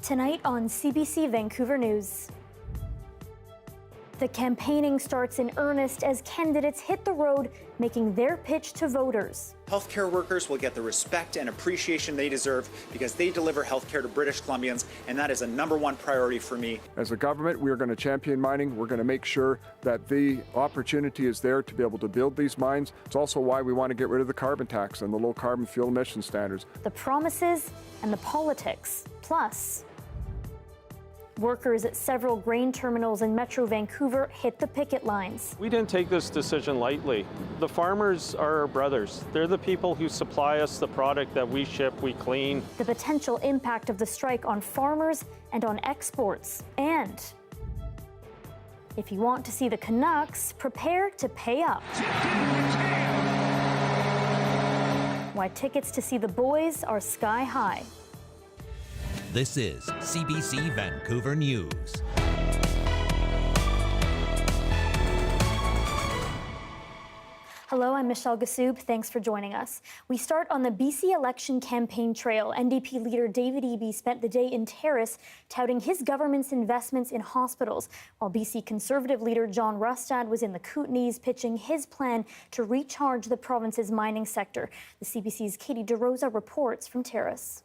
Tonight on CBC Vancouver News. The campaigning starts in earnest as candidates hit the road, making their pitch to voters. Healthcare workers will get the respect and appreciation they deserve because they deliver healthcare to British Columbians, and that is a #1 priority for me. As a government, we are going to champion mining. We're going to make sure that the opportunity is there to be able to build these mines. It's also why we want to get rid of the carbon tax and the low carbon fuel emission standards. The promises and the politics. Plus, workers at several grain terminals in Metro Vancouver hit the picket lines. We didn't take this decision lightly. The farmers are our brothers. They're the people who supply us the product that we ship, we clean. The potential impact of the strike on farmers and on exports. And if you want to see the Canucks, prepare to pay up. Why tickets to see the boys are sky high. This is CBC Vancouver News. Hello, I'm Michelle Ghoussoub. Thanks for joining us. We start on the BC election campaign trail. NDP leader David Eby spent the day in Terrace touting his government's investments in hospitals, while BC Conservative leader John Rustad was in the Kootenays pitching his plan to recharge the province's mining sector. The CBC's Katie DeRosa reports from Terrace.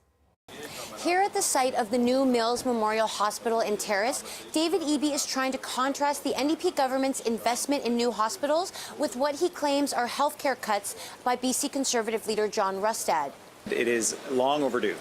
Here at the site of the new Mills Memorial Hospital in Terrace, David Eby is trying to contrast the NDP government's investment in new hospitals with what he claims are healthcare cuts by BC Conservative leader John Rustad. It is long overdue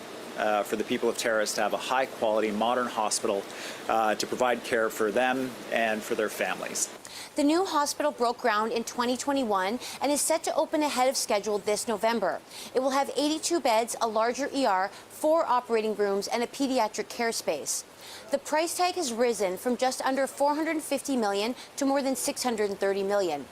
for the people of Terrace to have a high-quality, modern hospital to provide care for them and for their families. The new hospital broke ground in 2021 and is set to open ahead of schedule this November. It will have 82 beds, a larger ER, 4 operating rooms, and a pediatric care space. The price tag has risen from just under $450 million to more than $630 million.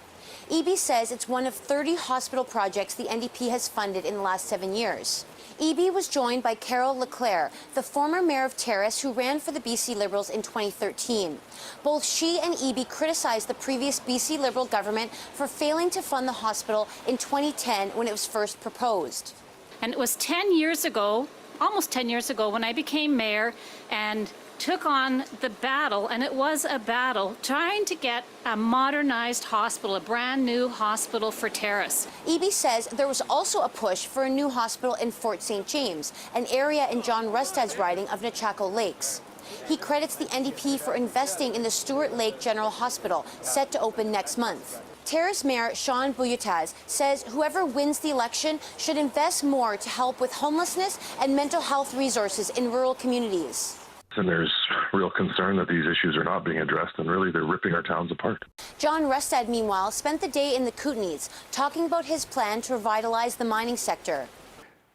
Eby says it's one of 30 hospital projects the NDP has funded in the last 7 years. Eby was joined by Carol Leclerc, the former mayor of Terrace who ran for the BC Liberals in 2013. Both she and Eby criticized the previous BC Liberal government for failing to fund the hospital in 2010 when it was first proposed. And it was 10 years ago, almost 10 years ago, when I became mayor and took on the battle, and it was a battle, trying to get a modernized hospital, a brand new hospital for Terrace. Eby says there was also a push for a new hospital in Fort St. James, an area in John Rustad's riding of Nechako Lakes. He credits the NDP for investing in the Stewart Lake General Hospital, set to open next month. Terrace Mayor Sean Bouyataz says whoever wins the election should invest more to help with homelessness and mental health resources in rural communities. And there's real concern that these issues are not being addressed, and really they're ripping our towns apart. John Rustad, meanwhile, spent the day in the Kootenays talking about his plan to revitalize the mining sector.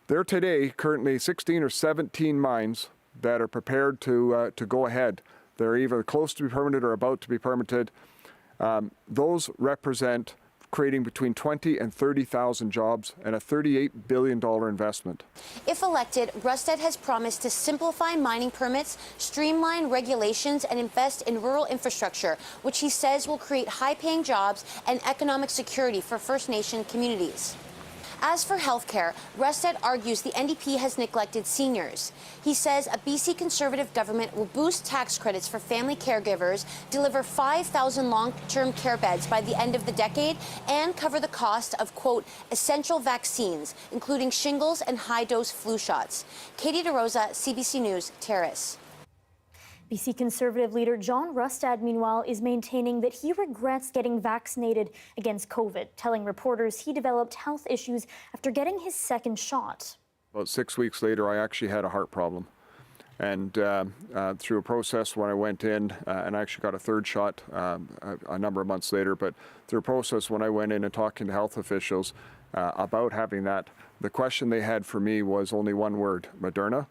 There are today currently 16 or 17 mines that are prepared to go ahead. They're either close to be permitted or about to be permitted. Those represent creating between 20 and 30,000 jobs and a $38 billion investment. If elected, Rustad has promised to simplify mining permits, streamline regulations, and invest in rural infrastructure, which he says will create high-paying jobs and economic security for First Nation communities. As for healthcare, Rustad argues the NDP has neglected seniors. He says a BC Conservative government will boost tax credits for family caregivers, deliver 5,000 long-term care beds by the end of the decade, and cover the cost of, quote, essential vaccines, including shingles and high-dose flu shots. Katie DeRosa, CBC News, Terrace. BC Conservative leader John Rustad, meanwhile, is maintaining that he regrets getting vaccinated against COVID, telling reporters he developed health issues after getting his second shot. About 6 weeks later, I actually had a heart problem. And through a process when I went in, and I actually got a third shot a number of months later, but through a process when I went in and talking to health officials about having that, the question they had for me was only one word: Moderna.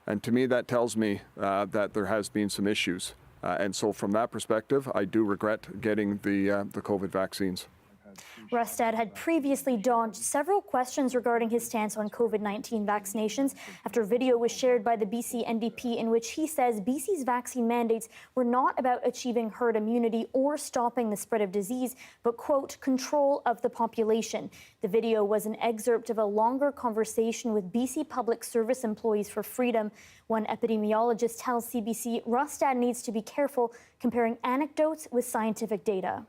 And to me, that tells me that there has been some issues. And so from that perspective, I do regret getting the COVID vaccines. Rustad had previously dodged several questions regarding his stance on COVID-19 vaccinations after video was shared by the BC NDP in which he says BC's vaccine mandates were not about achieving herd immunity or stopping the spread of disease, but, quote, control of the population. The video was an excerpt of a longer conversation with BC Public Service Employees for Freedom. One epidemiologist tells CBC Rustad needs to be careful comparing anecdotes with scientific data.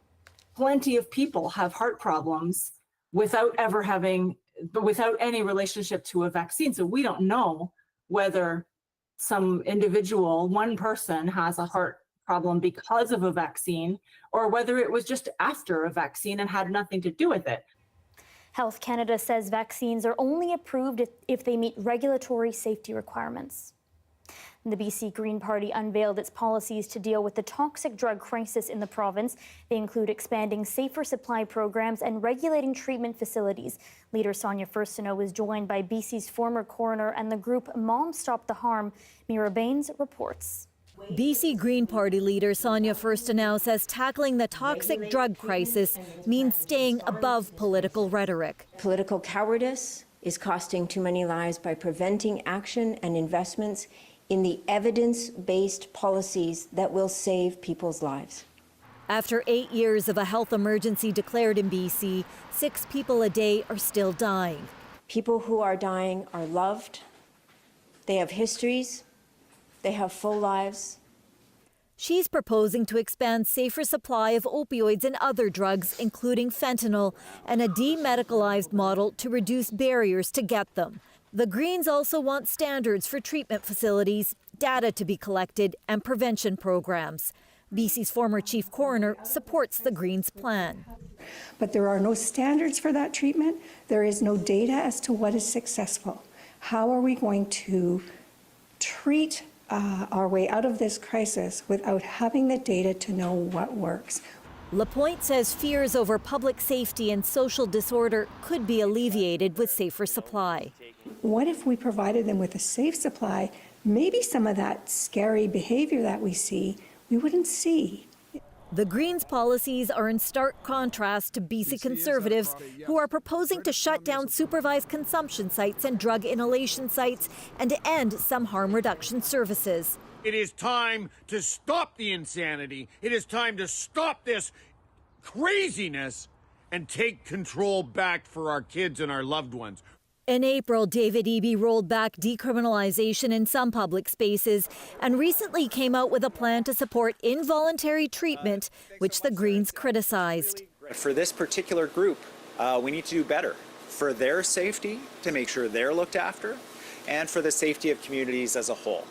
Plenty of people have heart problems without any relationship to a vaccine. So we don't know whether some individual, one person, has a heart problem because of a vaccine or whether it was just after a vaccine and had nothing to do with it. Health Canada says vaccines are only approved if they meet regulatory safety requirements. The BC Green Party unveiled its policies to deal with the toxic drug crisis in the province. They include expanding safer supply programs and regulating treatment facilities. Leader Sonia Furstenau was joined by BC's former coroner and the group Mom Stop the Harm. Mira Baines reports. BC Green Party leader Sonia Furstenau says tackling the toxic drug crisis means staying above political rhetoric. Political cowardice is costing too many lives by preventing action and investments in the evidence-based policies that will save people's lives. After 8 years of a health emergency declared in BC, 6 people a day are still dying. People who are dying are loved, they have histories, they have full lives. She's proposing to expand safer supply of opioids and other drugs, including fentanyl, and a demedicalized model to reduce barriers to get them. The Greens also want standards for treatment facilities, data to be collected, and prevention programs. BC's former chief coroner supports the Greens' plan. But there are no standards for that treatment. There is no data as to what is successful. How are we going to treat our way out of this crisis without having the data to know what works? Lapointe says fears over public safety and social disorder could be alleviated with safer supply. What if we provided them with a safe supply? Maybe some of that scary behavior that we see, we wouldn't see. The Greens' policies are in stark contrast to BC Conservatives, who are proposing to shut down supervised consumption sites and drug inhalation sites and to end some harm reduction services. It is time to stop the insanity. It is time to stop this craziness and take control back for our kids and our loved ones. In April, David Eby rolled back decriminalization in some public spaces and recently came out with a plan to support involuntary treatment, which the Greens criticized. For this particular group, we need to do better for their safety, to make sure they're looked after, and for the safety of communities as a whole.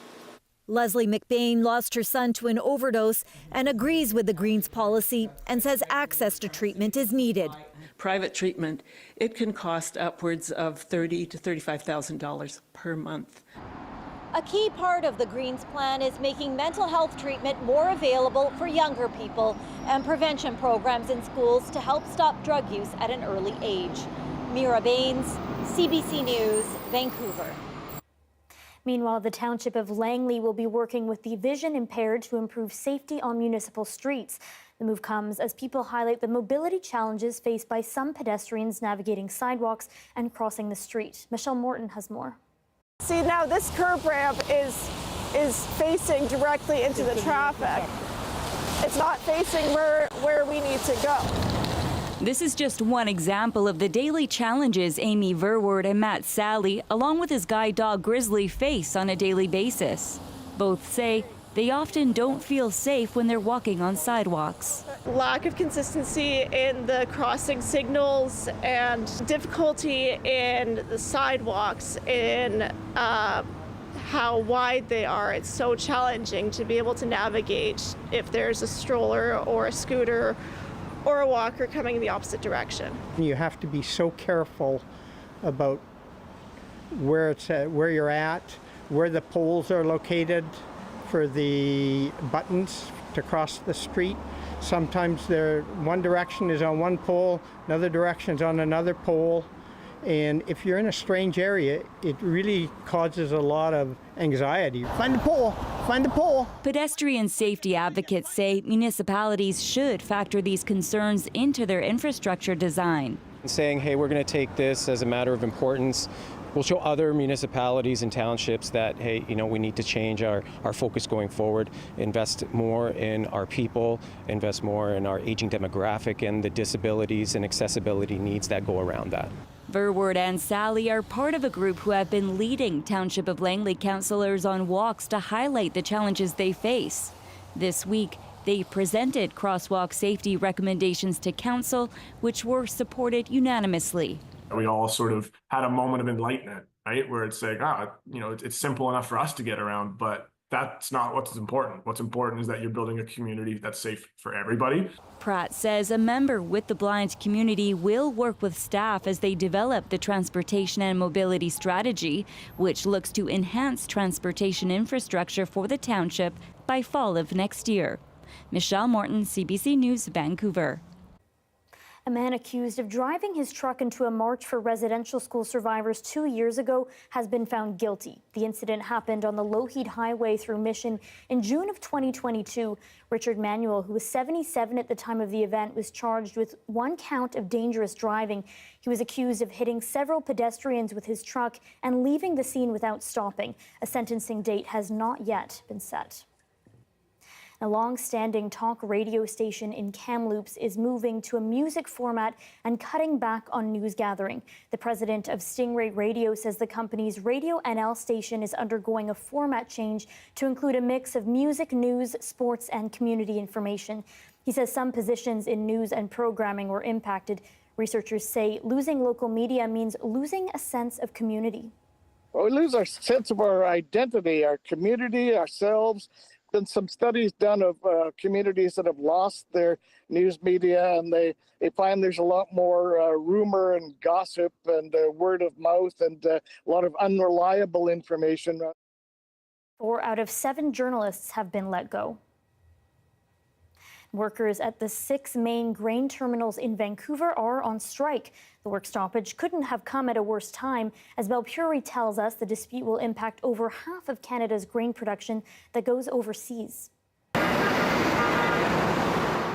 Leslie McBain lost her son to an overdose and agrees with the Greens' policy and says access to treatment is needed. Private treatment, it can cost upwards of $30,000 to $35,000 per month. A key part of the Greens' plan is making mental health treatment more available for younger people and prevention programs in schools to help stop drug use at an early age. Mira Baines, CBC News, Vancouver. Meanwhile, the township of Langley will be working with the vision impaired to improve safety on municipal streets. The move comes as people highlight the mobility challenges faced by some pedestrians navigating sidewalks and crossing the street. Michelle Morton has more. See, now this curb ramp is facing directly into the traffic. It's not facing where we need to go. This is just one example of the daily challenges Amy Verwoerd and Matt Sally, along with his guide dog Grizzly, face on a daily basis. Both say they often don't feel safe when they're walking on sidewalks. Lack of consistency in the crossing signals and difficulty in the sidewalks, in how wide they are. It's so challenging to be able to navigate if there's a stroller or a scooter or a walker coming in the opposite direction. You have to be so careful about where you're at, where the poles are located for the buttons to cross the street. Sometimes one direction is on one pole, another direction is on another pole. And if you're in a strange area, it really causes a lot of anxiety. Find the pole, find the pole. Pedestrian safety advocates say municipalities should factor these concerns into their infrastructure design. Saying, hey, we're going to take this as a matter of importance. We'll show other municipalities and townships that, hey, we need to change our focus going forward, invest more in our people, invest more in our aging demographic and the disabilities and accessibility needs that go around that. Verwoerd and Sally are part of a group who have been leading Township of Langley councillors on walks to highlight the challenges they face. This week, they presented crosswalk safety recommendations to council, which were supported unanimously. We all sort of had a moment of enlightenment, right? Where it's like, it's simple enough for us to get around, but that's not what's important. What's important is that you're building a community that's safe for everybody. Pratt says a member with the blind community will work with staff as they develop the transportation and mobility strategy, which looks to enhance transportation infrastructure for the township by fall of next year. Michelle Morton, CBC News, Vancouver. A man accused of driving his truck into a march for residential school survivors 2 years ago has been found guilty. The incident happened on the Lougheed Highway through Mission in June of 2022. Richard Manuel, who was 77 at the time of the event, was charged with 1 count of dangerous driving. He was accused of hitting several pedestrians with his truck and leaving the scene without stopping. A sentencing date has not yet been set. A long-standing talk radio station in Kamloops is moving to a music format and cutting back on news gathering. The president of Stingray Radio says the company's Radio NL station is undergoing a format change to include a mix of music, news, sports, and community information. He says some positions in news and programming were impacted. Researchers say losing local media means losing a sense of community. Well, we lose our sense of our identity, our community, ourselves. Been some studies done of communities that have lost their news media, and they find there's a lot more rumor and gossip and word of mouth and a lot of unreliable information. 4 out of 7 journalists have been let go. Workers at the 6 main grain terminals in Vancouver are on strike. The work stoppage couldn't have come at a worse time. As Belpuri tells us, the dispute will impact over half of Canada's grain production that goes overseas.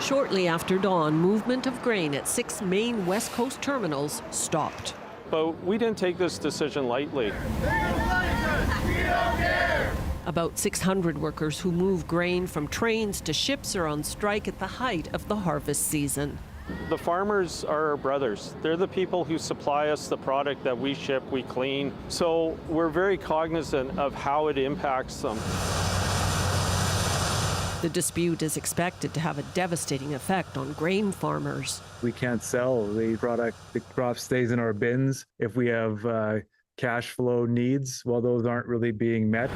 Shortly after dawn, movement of grain at 6 main West Coast terminals stopped. But we didn't take this decision lightly. About 600 workers who move grain from trains to ships are on strike at the height of the harvest season. The farmers are our brothers. They're the people who supply us the product that we ship, we clean. So we're very cognizant of how it impacts them. The dispute is expected to have a devastating effect on grain farmers. We can't sell the product. The crop stays in our bins. If we have cash flow needs, well, those aren't really being met.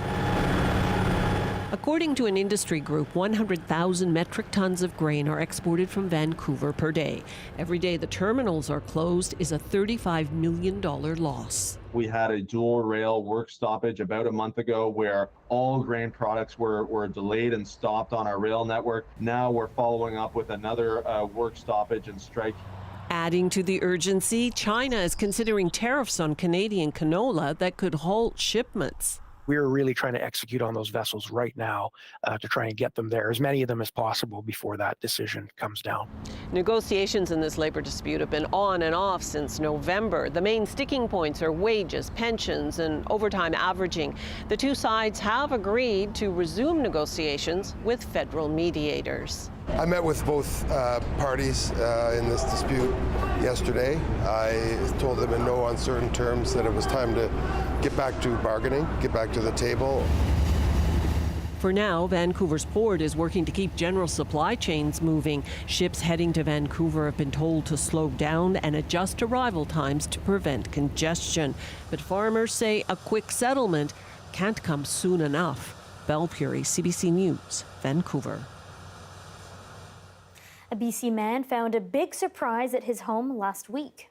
According to an industry group, 100,000 metric tons of grain are exported from Vancouver per day. Every day the terminals are closed is a $35 million loss. We had a dual rail work stoppage about a month ago where all grain products were delayed and stopped on our rail network. Now we're following up with another work stoppage and strike. Adding to the urgency, China is considering tariffs on Canadian canola that could halt shipments. We're really trying to execute on those vessels right now to try and get them there, as many of them as possible before that decision comes down. Negotiations in this labor dispute have been on and off since November. The main sticking points are wages, pensions, and overtime averaging. The two sides have agreed to resume negotiations with federal mediators. I met with both parties in this dispute yesterday. I told them in no uncertain terms that it was time to get back to bargaining, get back to the table. For now, Vancouver's port is working to keep general supply chains moving. Ships heading to Vancouver have been told to slow down and adjust arrival times to prevent congestion. But farmers say a quick settlement can't come soon enough. Belpuri, CBC News, Vancouver. A BC man found a big surprise at his home last week.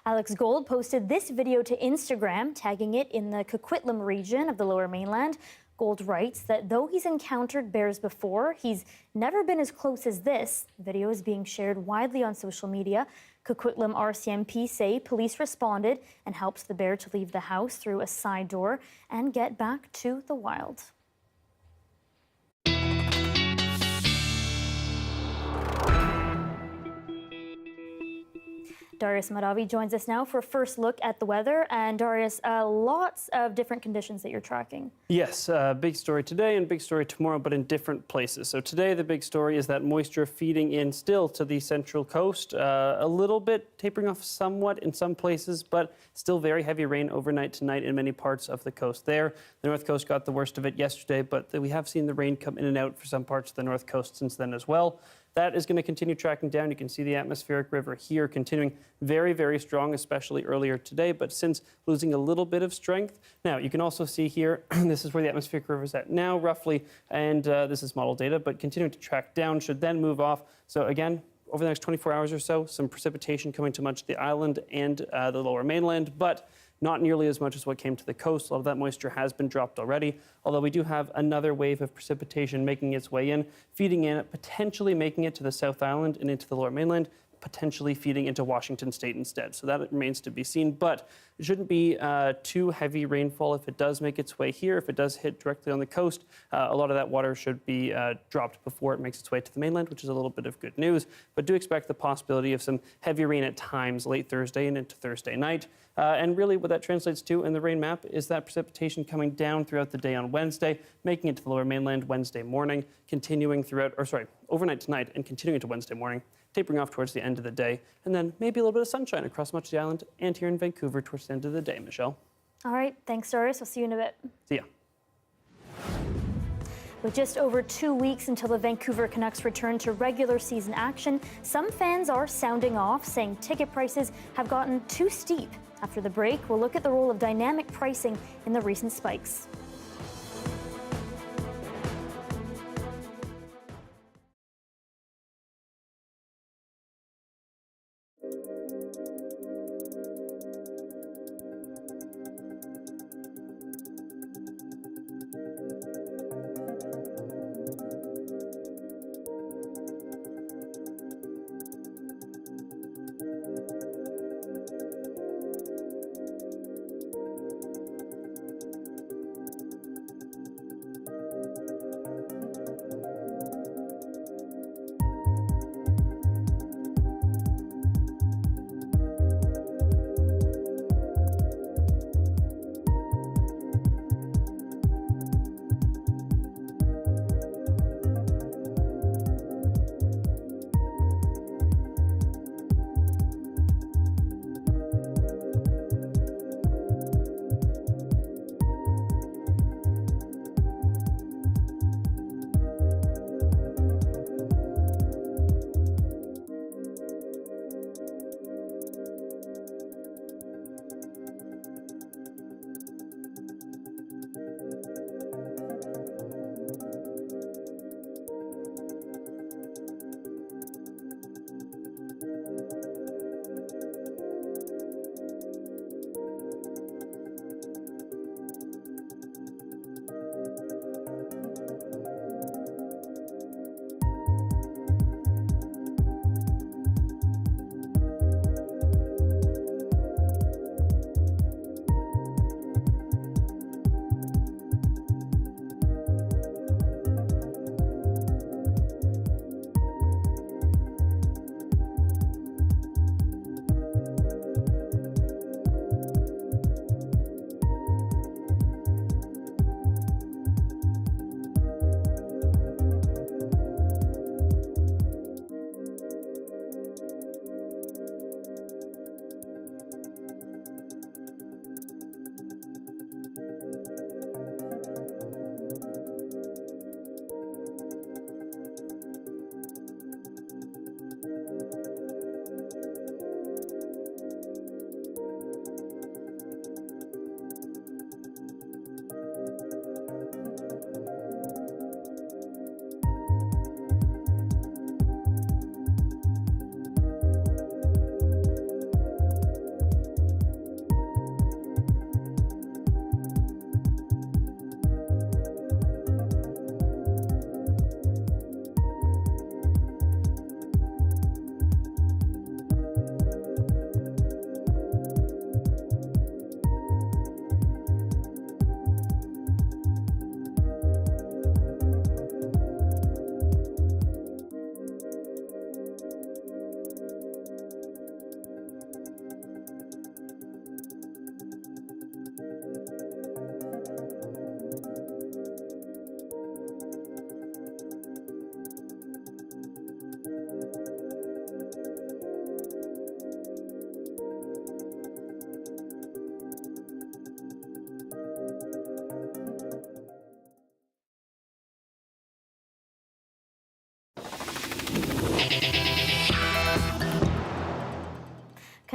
Alex Gold posted this video to Instagram, tagging it in the Coquitlam region of the Lower Mainland. Gold writes that though he's encountered bears before, he's never been as close as this. The video is being shared widely on social media. Coquitlam RCMP say police responded and helped the bear to leave the house through a side door and get back to the wild. Darius Maravi joins us now for a first look at the weather. And Darius, lots of different conditions that you're tracking. Yes, big story today and big story tomorrow, but in different places. So today the big story is that moisture feeding in still to the central coast, a little bit tapering off somewhat in some places, but still very heavy rain overnight tonight in many parts of the coast there. The north coast got the worst of it yesterday, but we have seen the rain come in and out for some parts of the north coast since then as well. That is going to continue tracking down. You can see the atmospheric river here continuing very, very strong, especially earlier today, but since losing a little bit of strength. Now, you can also see here, this is where the atmospheric river is at now, roughly, and this is model data, but continuing to track down, should then move off. So again, over the next 24 hours or so, some precipitation coming to much of the island and the lower mainland, but not nearly as much as what came to the coast. A lot of that moisture has been dropped already, although we do have another wave of precipitation making its way in, feeding in, potentially making it to the South Island and into the lower mainland, potentially feeding into Washington State instead. So that remains to be seen, but it shouldn't be too heavy rainfall if it does make its way here. If it does hit directly on the coast, a lot of that water should be dropped before it makes its way to the mainland, which is a little bit of good news. But do expect the possibility of some heavy rain at times late Thursday and into Thursday night. And really what that translates to in the rain map is that precipitation coming down throughout the day on Wednesday, making it to the lower mainland Wednesday morning, continuing throughout, overnight tonight and continuing to Wednesday morning, tapering off towards the end of the day, and then maybe a little bit of sunshine across much of the island and here in Vancouver towards the end of the day, Michelle. All right, thanks, Darius. I'll see you in a bit. See ya. With just over 2 weeks until the Vancouver Canucks return to regular season action, some fans are sounding off, saying ticket prices have gotten too steep. After the break, we'll look at the role of dynamic pricing in the recent spikes.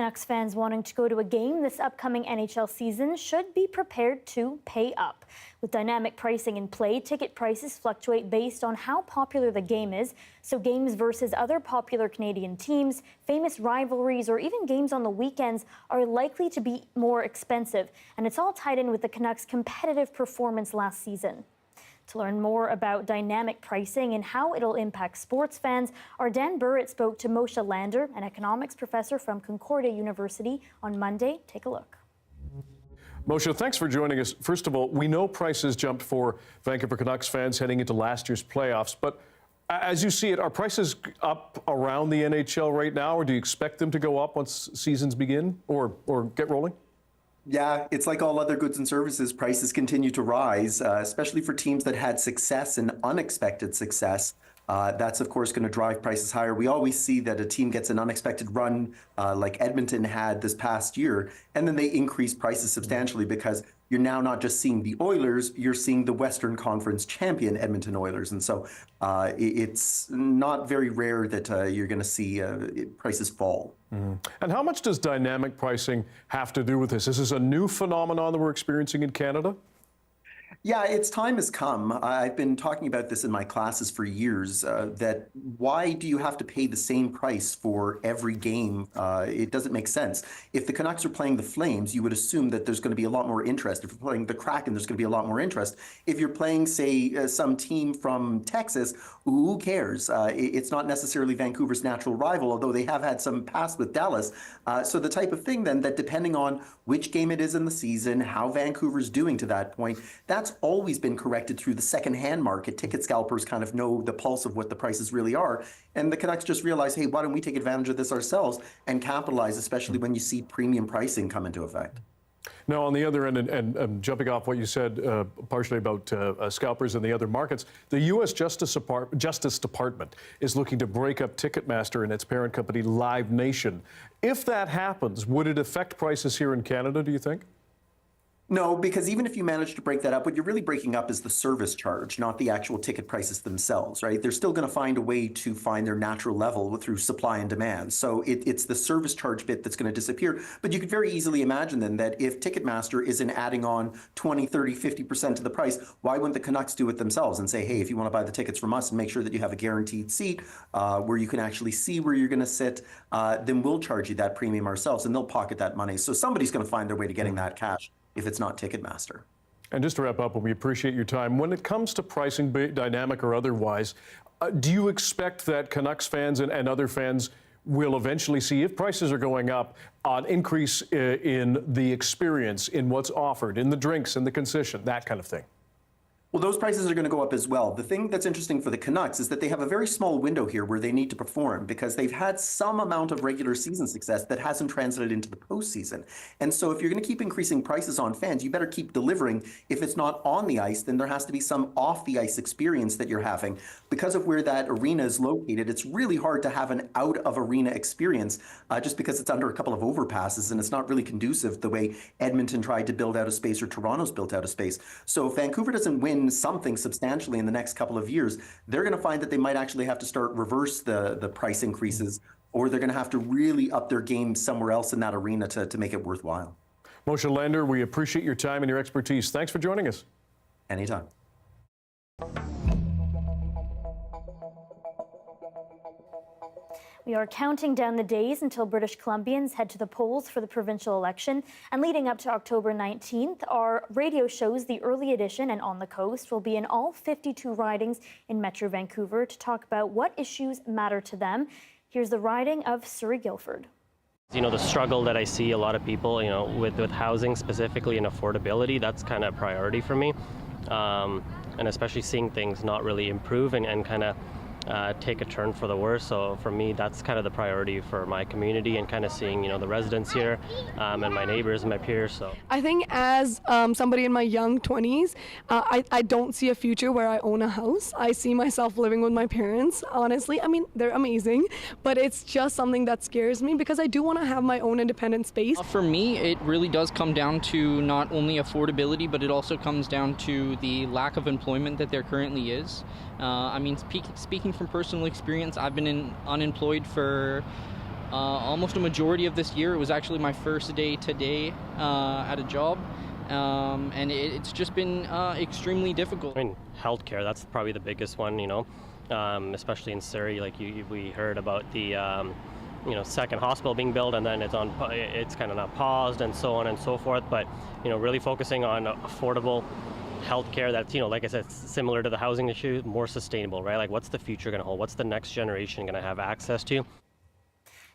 Canucks fans wanting to go to a game this upcoming NHL season should be prepared to pay up. With dynamic pricing in play, ticket prices fluctuate based on how popular the game is. So games versus other popular Canadian teams, famous rivalries, or even games on the weekends are likely to be more expensive. And it's all tied in with the Canucks' competitive performance last season. To learn more about dynamic pricing and how it'll impact sports fans, our Dan Burritt spoke to Moshe Lander, an economics professor from Concordia University, on Monday. Take a look. Moshe, thanks for joining us. First of all, we know prices jumped for Vancouver Canucks fans heading into last year's playoffs, but as you see it, are prices up around the NHL right now, or do you expect them to go up once seasons begin or get rolling? Yeah, it's like all other goods and services. Prices continue to rise, especially for teams that had success and unexpected success. That's, of course, going to drive prices higher. We always see that a team gets an unexpected run like Edmonton had this past year, and then they increase prices substantially because you're now not just seeing the Oilers, you're seeing the Western Conference champion Edmonton Oilers. And so it's not very rare that you're going to see prices fall. And how much does dynamic pricing have to do with this? Is this a new phenomenon that we're experiencing in Canada? Yeah, its time has come. I've been talking about this in my classes for years, that why do you have to pay the same price for every game? It doesn't make sense. If the Canucks are playing the Flames, you would assume that there's going to be a lot more interest. If you're playing the Kraken, there's going to be a lot more interest. If you're playing, say, some team from Texas, who cares? It's not necessarily Vancouver's natural rival, although they have had some past with Dallas. So the type of thing then that depending on which game it is in the season, how Vancouver's doing to that point, that's always been corrected through the second-hand market. Ticket scalpers kind of know the pulse of what the prices really are. And the Canucks just realize, hey, why don't we take advantage of this ourselves and capitalize, especially when you see premium pricing come into effect. Now, on the other end, and jumping off what you said partially about scalpers in the other markets, the U.S. Justice Department is looking to break up Ticketmaster and its parent company, Live Nation. If that happens, would it affect prices here in Canada, do you think? No, because even if you manage to break that up, what you're really breaking up is the service charge, not the actual ticket prices themselves, right? They're still going to find a way to find their natural level through supply and demand. So it's the service charge bit that's going to disappear. But you could very easily imagine then that if Ticketmaster isn't adding on 20, 30, 50% to the price, why wouldn't the Canucks do it themselves and say, hey, if you want to buy the tickets from us and make sure that you have a guaranteed seat where you can actually see where you're going to sit, then we'll charge you that premium ourselves and they'll pocket that money. So somebody's going to find their way to getting that cash if it's not Ticketmaster. And just to wrap up, we appreciate your time. When it comes to pricing, dynamic or otherwise, do you expect that Canucks fans and other fans will eventually see, if prices are going up, an increase in the experience, in what's offered, in the drinks, in the concession, that kind of thing? Well, those prices are going to go up as well. The thing that's interesting for the Canucks is that they have a very small window here where they need to perform because they've had some amount of regular season success that hasn't translated into the postseason. And so if you're going to keep increasing prices on fans, you better keep delivering. If it's not on the ice, then there has to be some off the ice experience that you're having. Because of where that arena is located, it's really hard to have an out of arena experience just because it's under a couple of overpasses and it's not really conducive the way Edmonton tried to build out a space or Toronto's built out a space. So if Vancouver doesn't win something substantially in the next couple of years, they're going to find that they might actually have to start reverse the price increases, or they're going to have to really up their game somewhere else in that arena to make it worthwhile. Moshe Lander, we appreciate your time and your expertise. Thanks for joining us. Anytime. We are counting down the days until British Columbians head to the polls for the provincial election. And leading up to October 19th, our radio shows, The Early Edition and On the Coast, will be in all 52 ridings in Metro Vancouver to talk about what issues matter to them. Here's the riding of Surrey Guildford. You know, the struggle that I see a lot of people, you know, with housing specifically and affordability, that's kind of a priority for me. And especially seeing things not really improve and kind of take a turn for the worse. So for me, that's kind of the priority for my community and kind of seeing, you know, the residents here and my neighbors and my peers. So I think as somebody in my young 20s, I don't see a future where I own a house. I see myself living with my parents, honestly. I mean, they're amazing, but it's just something that scares me because I do want to have my own independent space. For me, it really does come down to not only affordability, but it also comes down to the lack of employment that there currently is. I mean, speaking from personal experience, I've been unemployed for almost a majority of this year. It was actually my first day today at a job. And it's just been extremely difficult. I mean, healthcare, that's probably the biggest one, especially in Surrey. Like we heard about the second hospital being built, and then it's kind of not paused, and so on and so forth. But really focusing on affordable healthcare that's like I said, similar to the housing issue, more sustainable, right? Like, what's the future going to hold? What's the next generation going to have access to?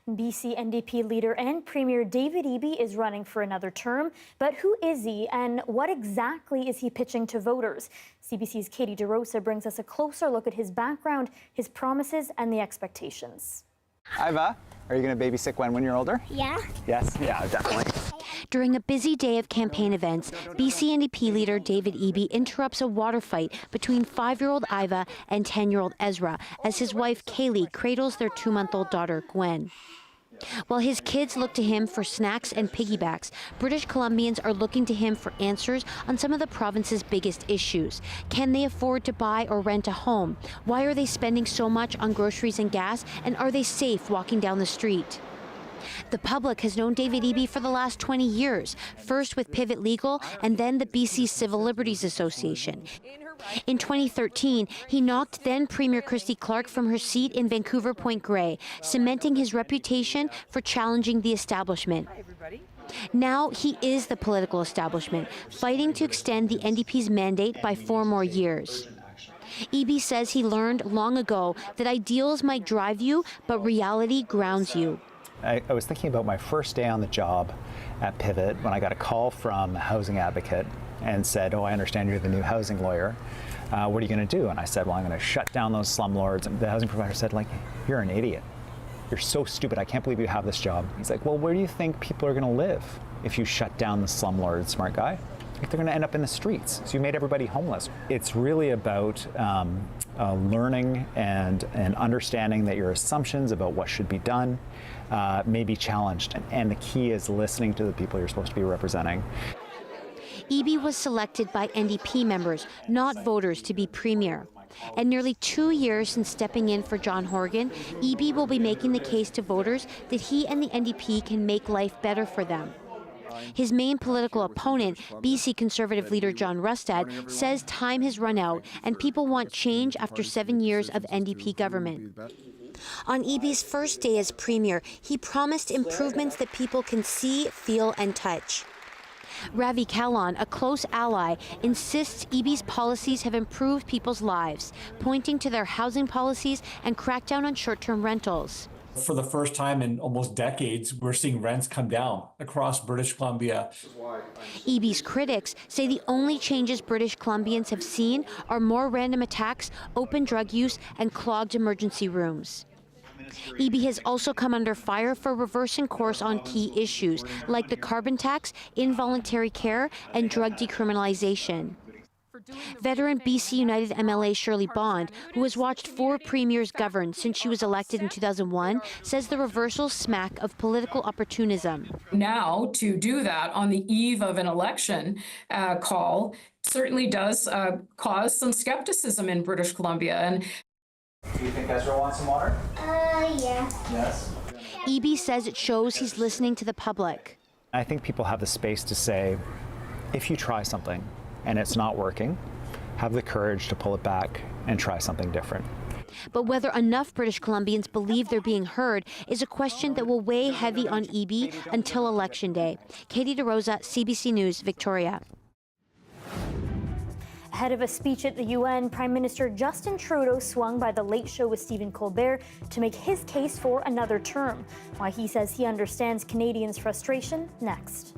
BC NDP leader and Premier David Eby is running for another term, but who is he and what exactly is he pitching to voters? CBC's Katie DeRosa brings us a closer look at his background, his promises, and the expectations. Iva, are you going to babysit Gwen when you're older? Yeah. Yes? Yeah, definitely. During a busy day of campaign events, BC NDP leader David Eby interrupts a water fight between 5-year-old Iva and 10-year-old Ezra as his wife Kaylee cradles their 2-month-old daughter Gwen. While his kids look to him for snacks and piggybacks, British Columbians are looking to him for answers on some of the province's biggest issues. Can they afford to buy or rent a home? Why are they spending so much on groceries and gas? And are they safe walking down the street? The public has known David Eby for the last 20 years, first with Pivot Legal and then the BC Civil Liberties Association. In 2013, he knocked then Premier Christy Clark from her seat in Vancouver Point Grey, cementing his reputation for challenging the establishment. Now he is the political establishment, fighting to extend the NDP's mandate by 4 more years. Eby says he learned long ago that ideals might drive you, but reality grounds you. I was thinking about my first day on the job at Pivot when I got a call from a housing advocate and said, "Oh, I understand you're the new housing lawyer. What are you going to do?" And I said, "Well, I'm going to shut down those slumlords." And the housing provider said, "You're an idiot. You're so stupid. I can't believe you have this job." He's like, "Well, where do you think people are going to live if you shut down the slumlords, smart guy? They're going to end up in the streets. So you made everybody homeless." It's really about learning and understanding that your assumptions about what should be done may be challenged. And the key is listening to the people you're supposed to be representing. Eby was selected by NDP members, not voters, to be premier. And nearly 2 years since stepping in for John Horgan, Eby will be making the case to voters that he and the NDP can make life better for them. His main political opponent, BC Conservative leader John Rustad, says time has run out and people want change after 7 years of NDP government. On Eby's first day as premier, he promised improvements that people can see, feel, and touch. Ravi Kahlon, a close ally, insists Eby's policies have improved people's lives, pointing to their housing policies and crackdown on short-term rentals. For the first time in almost decades, we're seeing rents come down across British Columbia. Eby's critics say the only changes British Columbians have seen are more random attacks, open drug use, and clogged emergency rooms. Eby has also come under fire for reversing course on key issues like the carbon tax, involuntary care, and drug decriminalization. Veteran BC United MLA Shirley Bond, who has watched 4 premiers govern since she was elected in 2001, says the reversals smack of political opportunism. Now, to do that on the eve of an election call certainly does cause some skepticism in British Columbia. And do you think Ezra wants some water? Yeah. Yes. Eby says it shows he's listening to the public. I think people have the space to say, if you try something and it's not working, have the courage to pull it back and try something different. But whether enough British Columbians believe they're being heard is a question that will weigh heavy on Eby until Election Day. Katie DeRosa, CBC News, Victoria. Ahead of a speech at the UN, Prime Minister Justin Trudeau swung by The Late Show with Stephen Colbert to make his case for another term. Why he says he understands Canadians' frustration, next.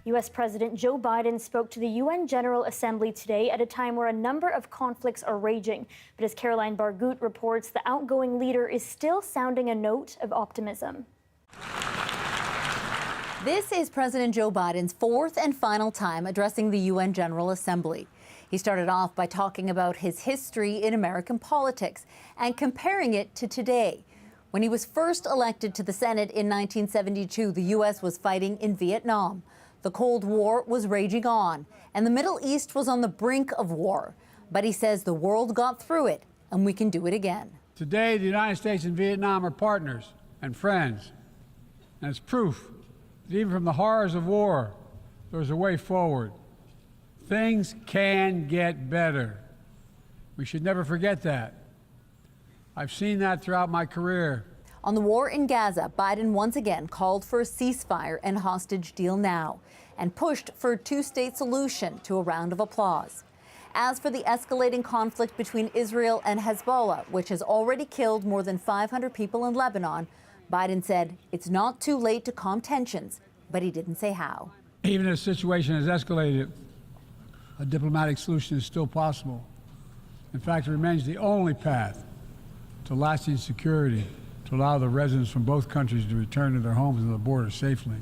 U.S. President Joe Biden spoke to the UN General Assembly today at a time where a number of conflicts are raging. But as Caroline Bargout reports, the outgoing leader is still sounding a note of optimism. This is President Joe Biden's fourth and final time addressing the UN General Assembly. He started off by talking about his history in American politics and comparing it to today. When he was first elected to the Senate in 1972, the U.S. was fighting in Vietnam. The Cold War was raging on, and the Middle East was on the brink of war. But he says the world got through it, and we can do it again. Today, the United States and Vietnam are partners and friends, and it's proof that even from the horrors of war, there's a way forward. Things can get better. We should never forget that. I've seen that throughout my career. On the war in Gaza, Biden once again called for a ceasefire and hostage deal now and pushed for a two-state solution to a round of applause. As for the escalating conflict between Israel and Hezbollah, which has already killed more than 500 people in Lebanon, Biden said it's not too late to calm tensions, but he didn't say how. Even if the situation has escalated, a diplomatic solution is still possible. In fact, it remains the only path to lasting security to allow the residents from both countries to return to their homes and the border safely.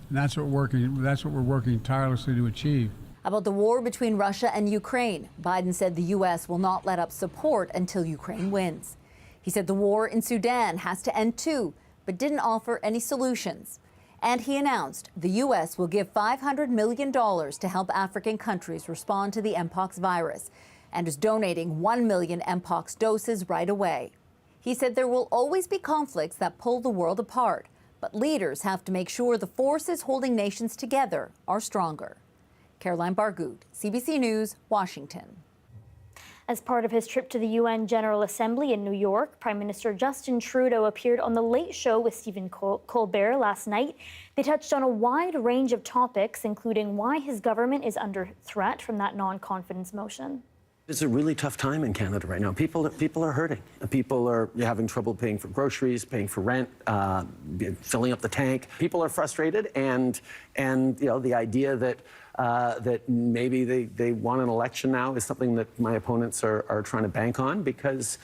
And that's what we're working tirelessly to achieve. About the war between Russia and Ukraine, Biden said the U.S. will not let up support until Ukraine wins. He said the war in Sudan has to end too, but didn't offer any solutions. And he announced the U.S. will give $500 million to help African countries respond to the Mpox virus and is donating 1 million Mpox doses right away. He said there will always be conflicts that pull the world apart, but leaders have to make sure the forces holding nations together are stronger. Caroline Bargout, CBC News, Washington. As part of his trip to the UN General Assembly in New York, Prime Minister Justin Trudeau appeared on The Late Show with Stephen Colbert last night. They touched on a wide range of topics, including why his government is under threat from that non-confidence motion. It's a really tough time in Canada right now. People are hurting. People are having trouble paying for groceries, paying for rent, filling up the tank. People are frustrated, and the idea that that maybe they won an election now is something that my opponents are trying to bank on, because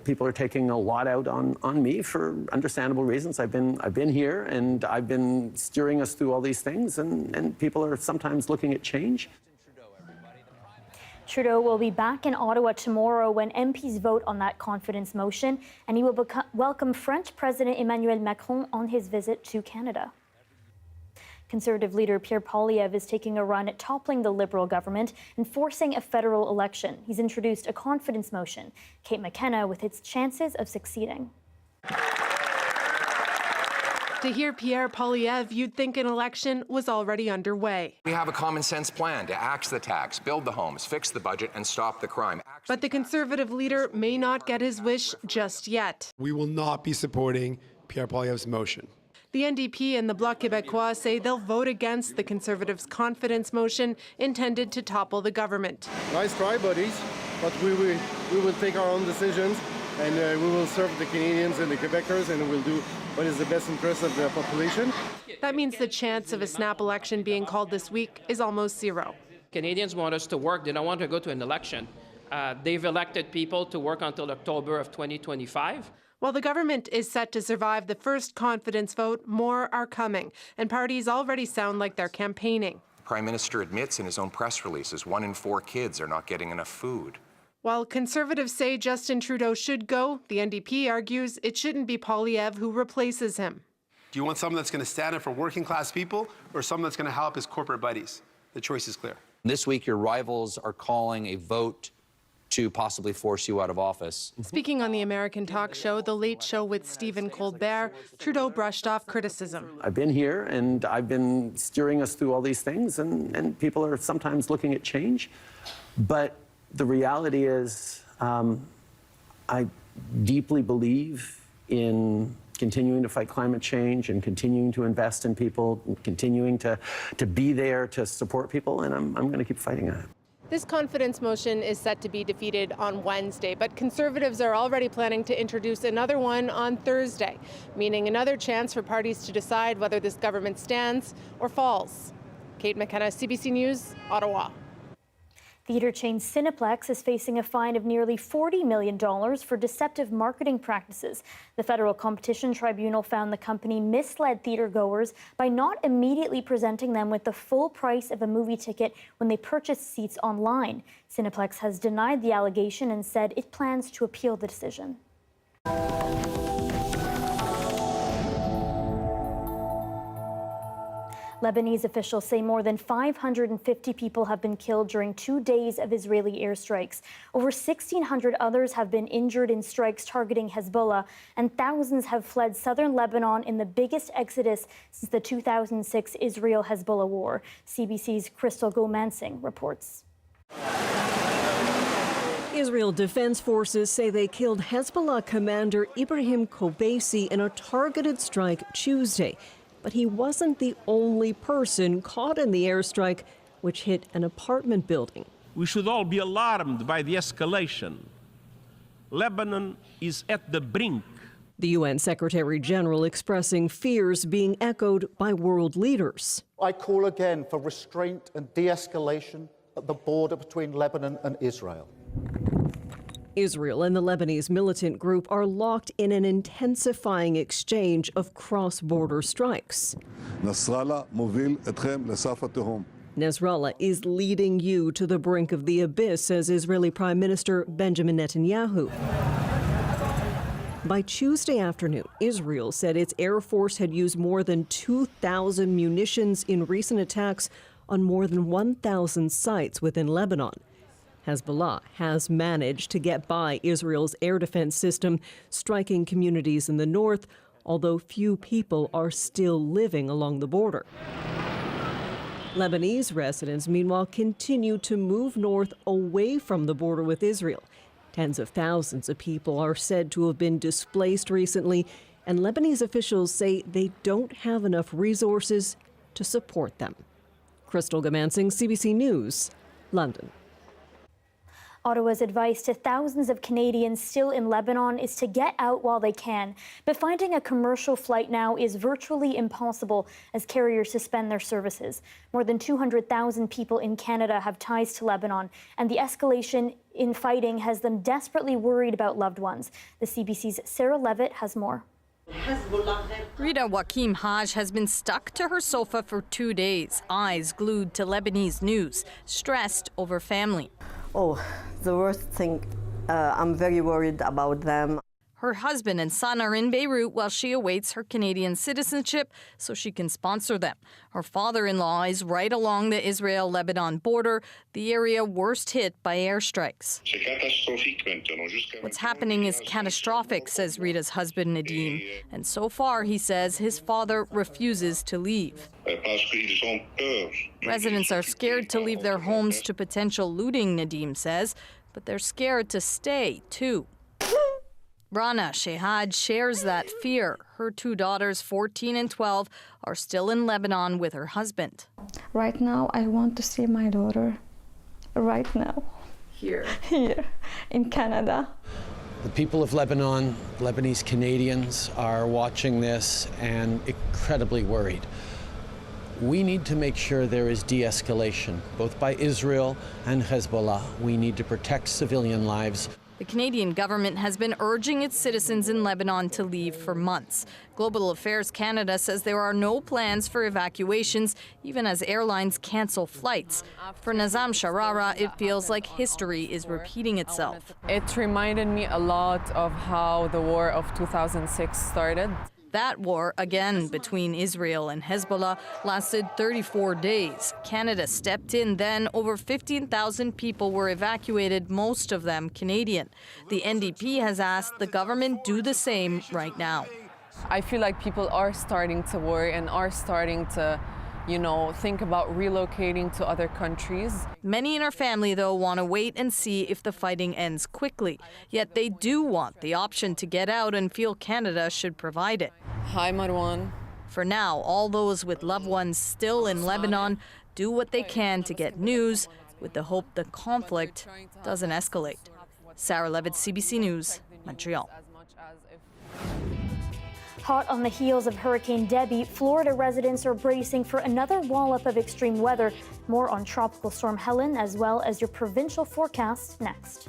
people are taking a lot out on me for understandable reasons. I've been here and I've been steering us through all these things, and people are sometimes looking at change. Trudeau will be back in Ottawa tomorrow when MPs vote on that confidence motion, and he will welcome French President Emmanuel Macron on his visit to Canada. Conservative leader Pierre Poilievre is taking a run at toppling the Liberal government and forcing a federal election. He's introduced a confidence motion. Kate McKenna with its chances of succeeding. To hear Pierre Poilievre, you'd think an election was already underway. We have a common sense plan to axe the tax, build the homes, fix the budget, and stop the crime. But the Conservative leader may not get his wish just yet. We will not be supporting Pierre Poilievre's motion. The NDP and the Bloc Québécois say they'll vote against the Conservatives' confidence motion intended to topple the government. Nice try, buddies, but we will take our own decisions, and we will serve the Canadians and the Quebecers, and we'll do what is the best interest of the population. That means the chance of a snap election being called this week is almost zero. Canadians want us to work. They don't want to go to an election. They've elected people to work until October of 2025. While the government is set to survive the first confidence vote, more are coming, and parties already sound like they're campaigning. The Prime Minister admits in his own press releases 1 in 4 kids are not getting enough food. While Conservatives say Justin Trudeau should go, the NDP argues it shouldn't be Poilievre who replaces him. Do you want someone that's going to stand up for working class people, or someone that's going to help his corporate buddies? The choice is clear. This week, your rivals are calling a vote to possibly force you out of office. Speaking on the American talk show, The Late Show with Stephen Colbert, Trudeau brushed off criticism. I've been here and I've been steering us through all these things, and people are sometimes looking at change. But the reality is, I deeply believe in continuing to fight climate change and continuing to invest in people, and continuing to be there to support people, and I'm going to keep fighting at it. This confidence motion is set to be defeated on Wednesday, but Conservatives are already planning to introduce another one on Thursday, meaning another chance for parties to decide whether this government stands or falls. Kate McKenna, CBC News, Ottawa. Theatre chain Cineplex is facing a fine of nearly $40 million for deceptive marketing practices. The Federal Competition Tribunal found the company misled theatergoers by not immediately presenting them with the full price of a movie ticket when they purchased seats online. Cineplex has denied the allegation and said it plans to appeal the decision. Lebanese officials say more than 550 people have been killed during 2 days of Israeli airstrikes. Over 1,600 others have been injured in strikes targeting Hezbollah, and thousands have fled southern Lebanon in the biggest exodus since the 2006 Israel-Hezbollah war. CBC's Crystal Gomansing reports. Israel Defense Forces say they killed Hezbollah commander Ibrahim Kobaisi in a targeted strike Tuesday. But he wasn't the only person caught in the airstrike, which hit an apartment building. We should all be alarmed by the escalation. Lebanon is at the brink. The UN Secretary General expressing fears being echoed by world leaders. I call again for restraint and de-escalation at the border between Lebanon and Israel. Israel and the Lebanese militant group are locked in an intensifying exchange of cross-border strikes. Nasrallah is leading you to the brink of the abyss, says Israeli Prime Minister Benjamin Netanyahu. By Tuesday afternoon, Israel said its Air Force had used more than 2,000 munitions in recent attacks on more than 1,000 sites within Lebanon. Hezbollah has managed to get by Israel's air defense system, striking communities in the north, although few people are still living along the border. Lebanese residents, meanwhile, continue to move north away from the border with Israel. Tens of thousands of people are said to have been displaced recently, and Lebanese officials say they don't have enough resources to support them. Crystal Gomansing, CBC News, London. Ottawa's advice to thousands of Canadians still in Lebanon is to get out while they can. But finding a commercial flight now is virtually impossible as carriers suspend their services. More than 200,000 people in Canada have ties to Lebanon, and the escalation in fighting has them desperately worried about loved ones. The CBC's Sarah Levitt has more. Rita Wakim Haj has been stuck to her sofa for 2 days, eyes glued to Lebanese news, stressed over family. Oh, the worst thing, I'm very worried about them. Her husband and son are in Beirut while she awaits her Canadian citizenship so she can sponsor them. Her father-in-law is right along the Israel-Lebanon border, the area worst hit by airstrikes. What's happening is catastrophic, says Rita's husband Nadim. And so far, he says, his father refuses to leave. Residents are scared to leave their homes to potential looting, Nadim says, but they're scared to stay, too. Rana Shehad shares that fear. Her 2 daughters, 14 and 12, are still in Lebanon with her husband. Right now, I want to see my daughter. Right now. Here? Here, in Canada. The people of Lebanon, Lebanese Canadians, are watching this and incredibly worried. We need to make sure there is de-escalation, both by Israel and Hezbollah. We need to protect civilian lives. The Canadian government has been urging its citizens in Lebanon to leave for months. Global Affairs Canada says there are no plans for evacuations, even as airlines cancel flights. For Nazam Sharara, it feels like history is repeating itself. It reminded me a lot of how the war of 2006 started. That war, again between Israel and Hezbollah, lasted 34 days. Canada stepped in then. Over 15,000 people were evacuated, most of them Canadian. The NDP has asked the government do the same right now. I feel like people are starting to worry and are starting to, think about relocating to other countries. Many in her family, though, want to wait and see if the fighting ends quickly. Yet they do want the option to get out and feel Canada should provide it. Hi, Marwan. For now, all those with loved ones still in Lebanon do what they can to get news with the hope the conflict doesn't escalate. Sarah Levitt, CBC News, Montreal. Hot on the heels of Hurricane Debbie, Florida residents are bracing for another wallop of extreme weather. More on Tropical Storm Helene, as well as your provincial forecast next.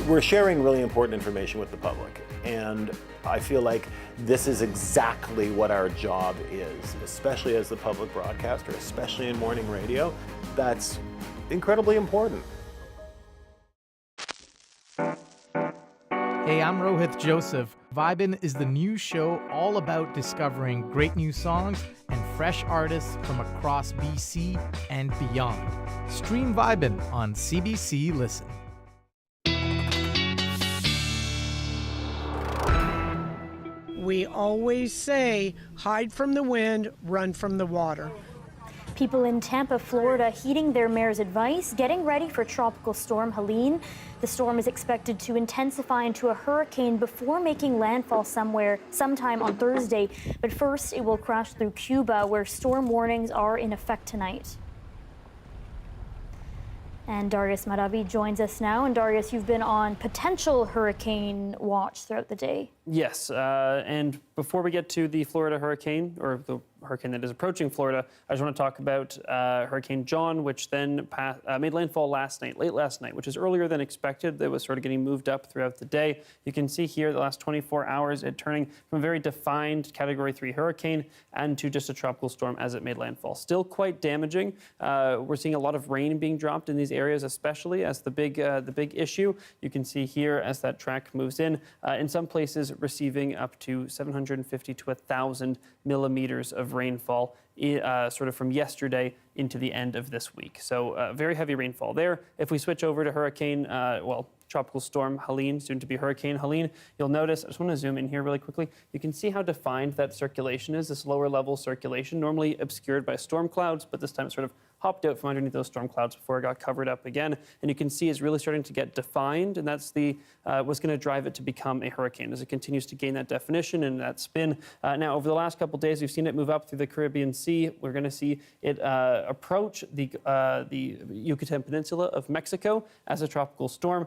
We're sharing really important information with the public, and I feel like this is exactly what our job is, especially as the public broadcaster, especially in morning radio. That's incredibly important. Hey, I'm Rohith Joseph. Vibin' is the new show all about discovering great new songs and fresh artists from across BC and beyond. Stream Vibin' on CBC Listen. We always say, hide from the wind, run from the water. People in Tampa, Florida, heeding their mayor's advice, getting ready for Tropical Storm Helene. The storm is expected to intensify into a hurricane before making landfall sometime on Thursday. But first, it will crash through Cuba, where storm warnings are in effect tonight. And Darius Maravi joins us now. And Darius, you've been on potential hurricane watch throughout the day. Yes, and before we get to the Florida hurricane, or the hurricane that is approaching Florida, I just want to talk about Hurricane John, which then made landfall late last night, which is earlier than expected. It was sort of getting moved up throughout the day. You can see here the last 24 hours, it turning from a very defined Category 3 hurricane and to just a tropical storm as it made landfall. Still quite damaging. We're seeing a lot of rain being dropped in these areas, especially as the big issue. You can see here as that track moves in some places receiving up to 750 to 1,000 millimeters of rainfall sort of from yesterday into the end of this week. So very heavy rainfall there. If we switch over to tropical storm Helene, soon to be Hurricane Helene, you'll notice, I just want to zoom in here really quickly, you can see how defined that circulation is, this lower level circulation, normally obscured by storm clouds, but this time it sort of hopped out from underneath those storm clouds before it got covered up again. And you can see it's really starting to get defined, and that's what's going to drive it to become a hurricane as it continues to gain that definition and that spin. Now, over the last couple of days, we've seen it move up through the Caribbean Sea. We're going to see it approach the Yucatan Peninsula of Mexico as a tropical storm,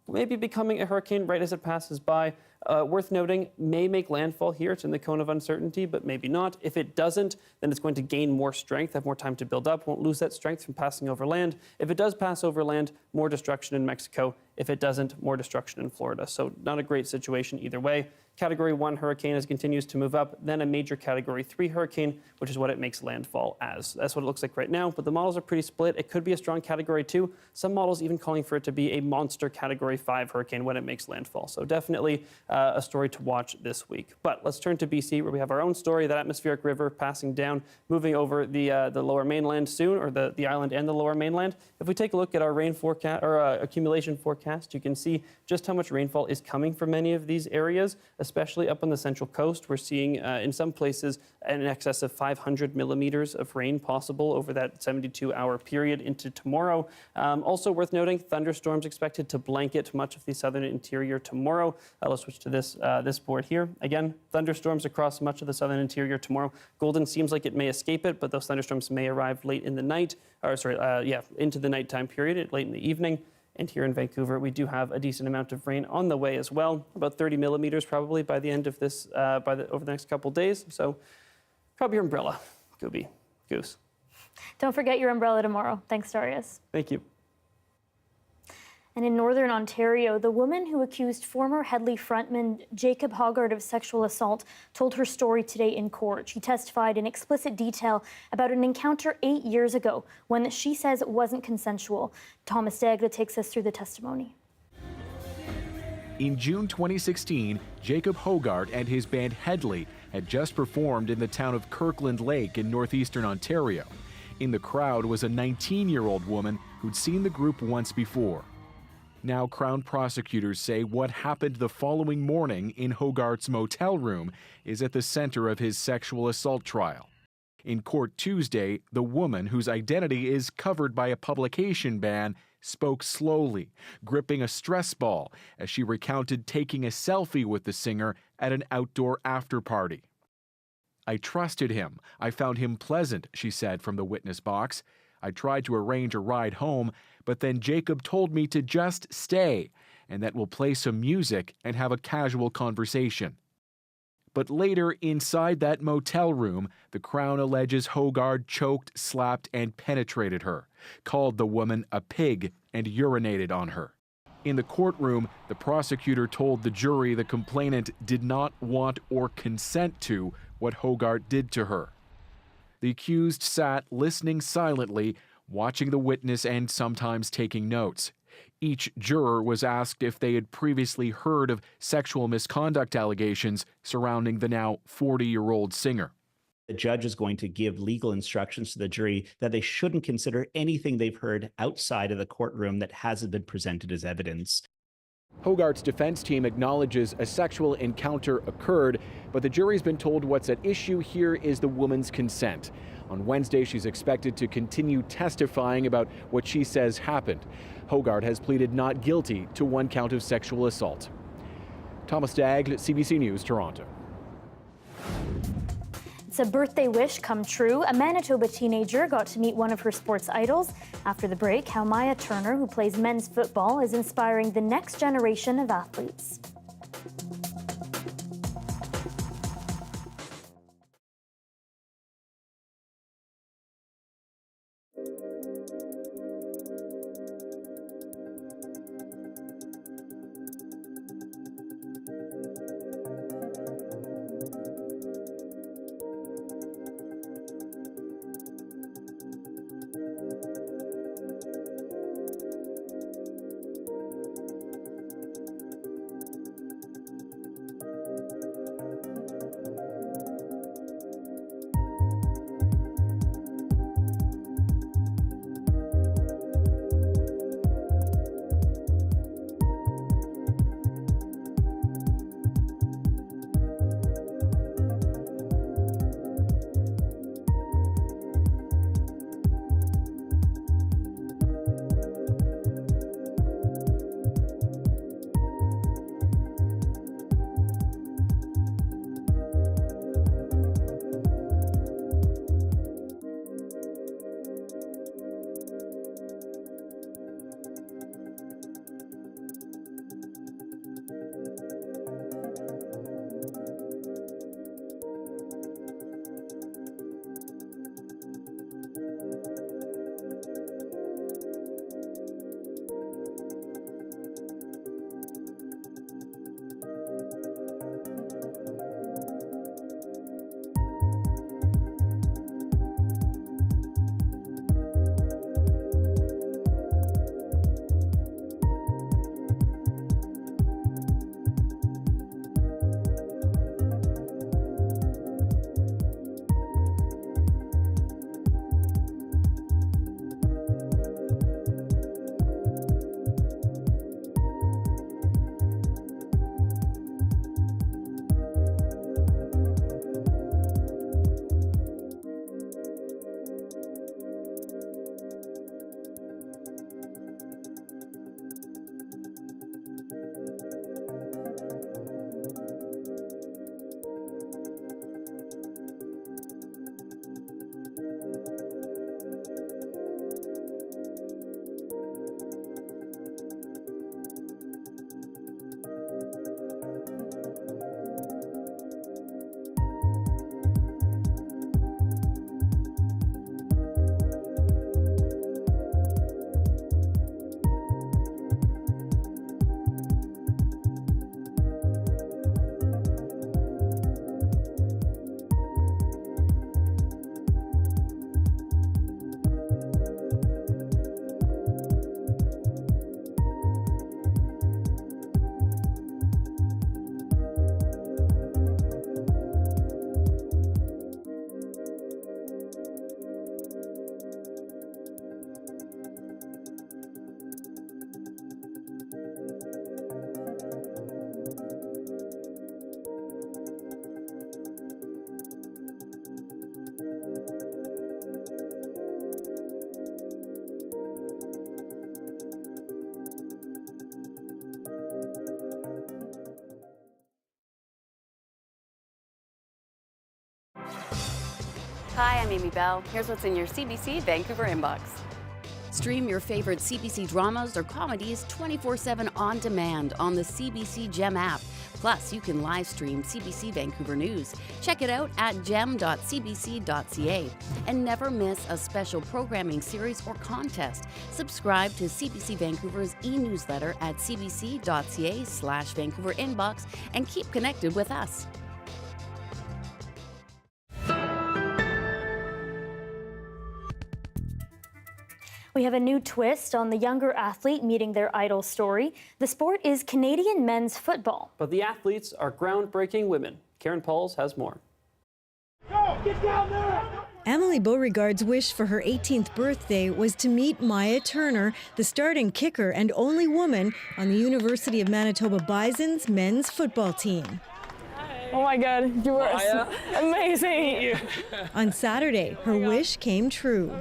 maybe becoming a hurricane right as it passes by. Worth noting, may make landfall here. It's in the cone of uncertainty, but maybe not. If it doesn't, then it's going to gain more strength, have more time to build up, won't lose that strength from passing over land. If it does pass over land, more destruction in Mexico. If it doesn't, more destruction in Florida. So not a great situation either way. Category 1 hurricane as it continues to move up, then a major Category 3 hurricane, which is what it makes landfall as. That's what it looks like right now, but the models are pretty split. It could be a strong Category 2. Some models even calling for it to be a monster Category 5 hurricane when it makes landfall. So definitely a story to watch this week. But let's turn to BC, where we have our own story, that atmospheric river passing down, moving over the lower mainland soon, or the island and the lower mainland. If we take a look at our rain forecast, or accumulation forecast, you can see just how much rainfall is coming from many of these areas, especially up on the central coast. We're seeing in some places in excess of 500 millimeters of rain possible over that 72-hour period into tomorrow. Also worth noting, thunderstorms expected to blanket much of the southern interior tomorrow. Let's switch to this board here. Again, thunderstorms across much of the southern interior tomorrow. Golden seems like it may escape it, but those thunderstorms may arrive late in the night, into the nighttime period, late in the evening. And here in Vancouver, we do have a decent amount of rain on the way as well, about 30 millimeters probably by the end of this, over the next couple days. So grab your umbrella, Goose. Don't forget your umbrella tomorrow. Thanks, Darius. Thank you. And in Northern Ontario, the woman who accused former Headley frontman Jacob Hoggard of sexual assault told her story today in court. She testified in explicit detail about an encounter 8 years ago, one that she says wasn't consensual. Thomas Dagda takes us through the testimony. In June 2016, Jacob Hoggard and his band Headley had just performed in the town of Kirkland Lake in northeastern Ontario. In the crowd was a 19-year-old woman who'd seen the group once before. Now, Crown prosecutors say what happened the following morning in Hoggard's motel room is at the center of his sexual assault trial. In court Tuesday, the woman, whose identity is covered by a publication ban, spoke slowly, gripping a stress ball as she recounted taking a selfie with the singer at an outdoor after-party. "I trusted him. I found him pleasant," she said from the witness box. "I tried to arrange a ride home, but then Jacob told me to just stay and that we'll play some music and have a casual conversation." But later, inside that motel room, the Crown alleges Hoggard choked, slapped, and penetrated her, called the woman a pig, and urinated on her. In the courtroom, the prosecutor told the jury the complainant did not want or consent to what Hoggard did to her. The accused sat listening silently, watching the witness and sometimes taking notes. Each juror was asked if they had previously heard of sexual misconduct allegations surrounding the now 40-year-old singer. The judge is going to give legal instructions to the jury that they shouldn't consider anything they've heard outside of the courtroom that hasn't been presented as evidence. Hoggard's defense team acknowledges a sexual encounter occurred, but the jury's been told what's at issue here is the woman's consent. On Wednesday, she's expected to continue testifying about what she says happened. Hoggard has pleaded not guilty to one count of sexual assault. Thomas Dagda, CBC News, Toronto. It's a birthday wish come true. A Manitoba teenager got to meet one of her sports idols. After the break, how Maya Turner, who plays men's football, is inspiring the next generation of athletes. Hi, I'm Amy Bell. Here's what's in your CBC Vancouver inbox. Stream your favorite CBC dramas or comedies 24/7 on demand on the CBC Gem app. Plus, you can live stream CBC Vancouver News. Check it out at gem.cbc.ca. And never miss a special programming series or contest. Subscribe to CBC Vancouver's e-newsletter at cbc.ca/Vancouver inbox and keep connected with us. We have a new twist on the younger athlete meeting their idol story. The sport is Canadian men's football. But the athletes are groundbreaking women. Karen Pauls has more. Go, get down there! Emily Beauregard's wish for her 18th birthday was to meet Maya Turner, the starting kicker and only woman on the University of Manitoba Bison's men's football team. Oh my God, you were amazing! On Saturday, her wish came true.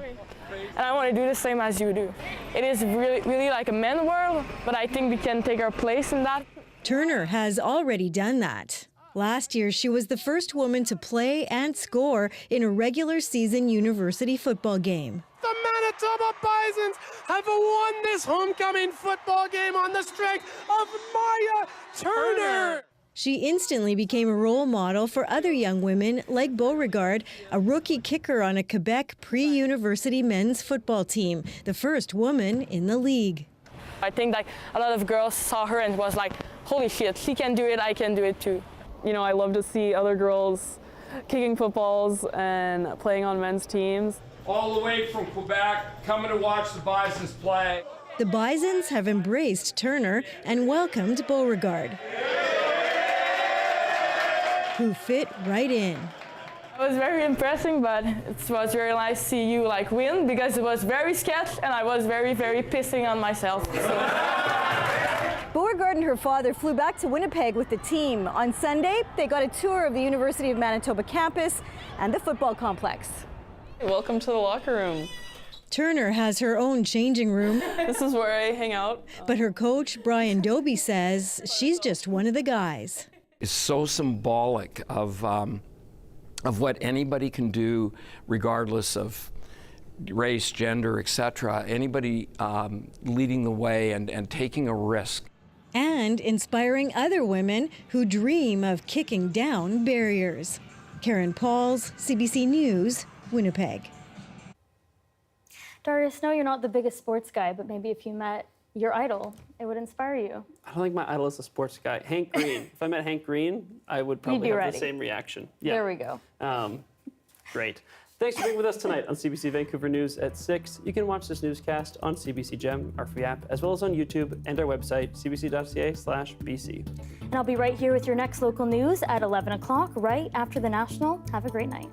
And I want to do the same as you do. It is really like a men's world, but I think we can take our place in that. Turner has already done that. Last year, she was the first woman to play and score in a regular season university football game. The Manitoba Bisons have won this homecoming football game on the strength of Maya Turner. She instantly became a role model for other young women like Beauregard, a rookie kicker on a Quebec pre-university men's football team, the first woman in the league. I think like a lot of girls saw her and was like, holy shit, she can do it, I can do it too. You know, I love to see other girls kicking footballs and playing on men's teams. All the way from Quebec, coming to watch the Bisons play. The Bisons have embraced Turner and welcomed Beauregard, who fit right in. It was very impressive, but it was very nice to see you like win because it was very sketchy and I was very pissing on myself. So. Beauregard and her father flew back to Winnipeg with the team. On Sunday, they got a tour of the University of Manitoba campus and the football complex. Welcome to the locker room. Turner has her own changing room. This is where I hang out. But her coach, Brian Doby, says she's just one of the guys. Is so symbolic of what anybody can do regardless of race, gender, etc. Anybody leading the way and taking a risk. And inspiring other women who dream of kicking down barriers. Karen Pauls, CBC News, Winnipeg. Darius, no, you're not the biggest sports guy, but maybe if you met your idol, it would inspire you. I don't think my idol is a sports guy. Hank Green. If I met Hank Green, I would probably have the same reaction. Yeah. There we go. Great. Thanks for being with us tonight on CBC Vancouver News at 6. You can watch this newscast on CBC Gem, our free app, as well as on YouTube and our website, cbc.ca/BC. And I'll be right here with your next local news at 11 o'clock, right after the National. Have a great night.